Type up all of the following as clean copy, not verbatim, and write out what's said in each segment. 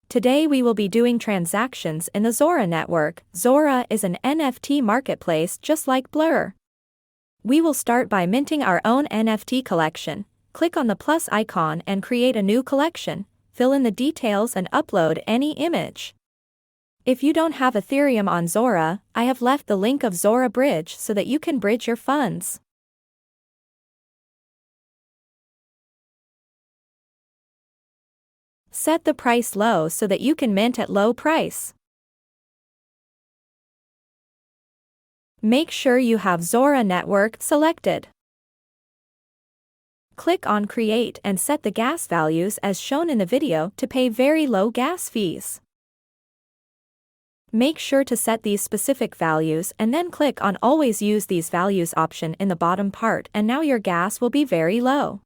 Today we will be doing transactions in the Zora network. Zora is an NFT marketplace just like Blur. We will start by minting our own NFT collection. Click on the plus icon and create a new collection. Fill in the details and upload any image. If you don't have Ethereum on Zora, I have left the link of Zora Bridge so that you can bridge your funds. Set the price low so that you can mint at low price. Make sure you have Zora network selected. Click on Create and set the gas values as shown in the video to pay very low gas fees. Make sure to set these specific values and then click on Always Use These Values option in the bottom part, and now your gas will be very low.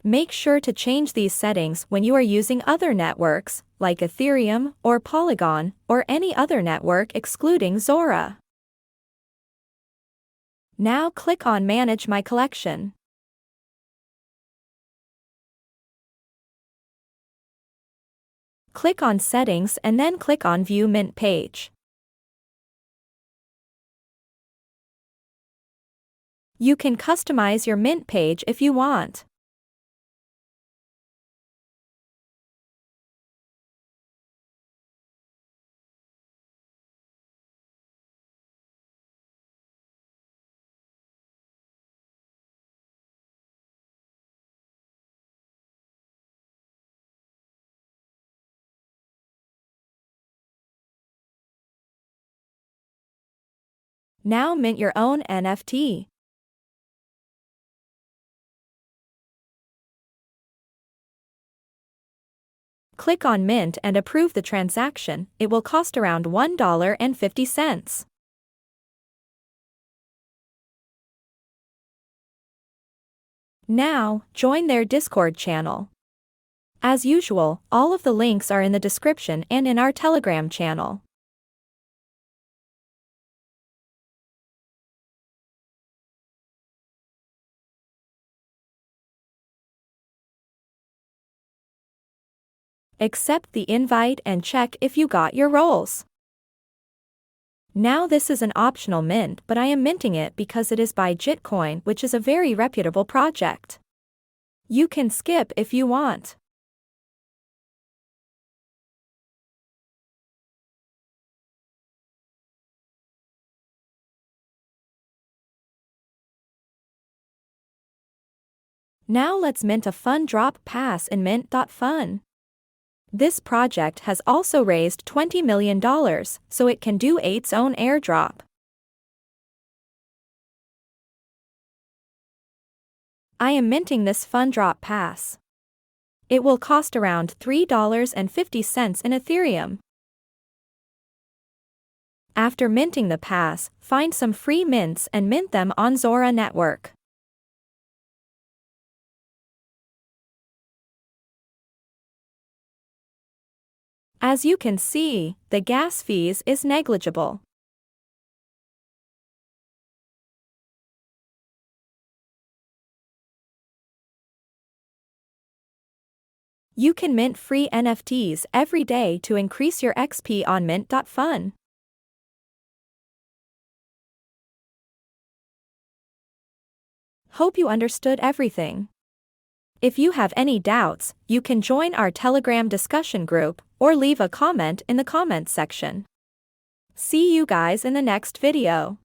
Make sure to change these settings when you are using other networks, like Ethereum or Polygon, or any other network excluding Zora. Now click on Manage My Collection. Click on Settings and then click on View Mint Page. You can customize your mint page if you want. Now mint your own NFT. Click on Mint and approve the transaction. It will cost around $1.50. Now, join their Discord channel. As usual, all of the links are in the description and in our Telegram channel. Accept the invite and check if you got your rolls. Now this is an optional mint, but I am minting it because it is by Jitcoin, which is a very reputable project. You can skip if you want. Now let's mint a Fundrop pass in Mint.fun. This project has also raised $20 million, so it can do its own airdrop. I am minting this Fundrop pass. It will cost around $3.50 in Ethereum. After minting the pass, find some free mints and mint them on Zora network. As you can see, the gas fees is negligible. You can mint free NFTs every day to increase your XP on Mint.fun. Hope you understood everything. If you have any doubts, you can join our Telegram discussion group or leave a comment in the comments section. See you guys in the next video.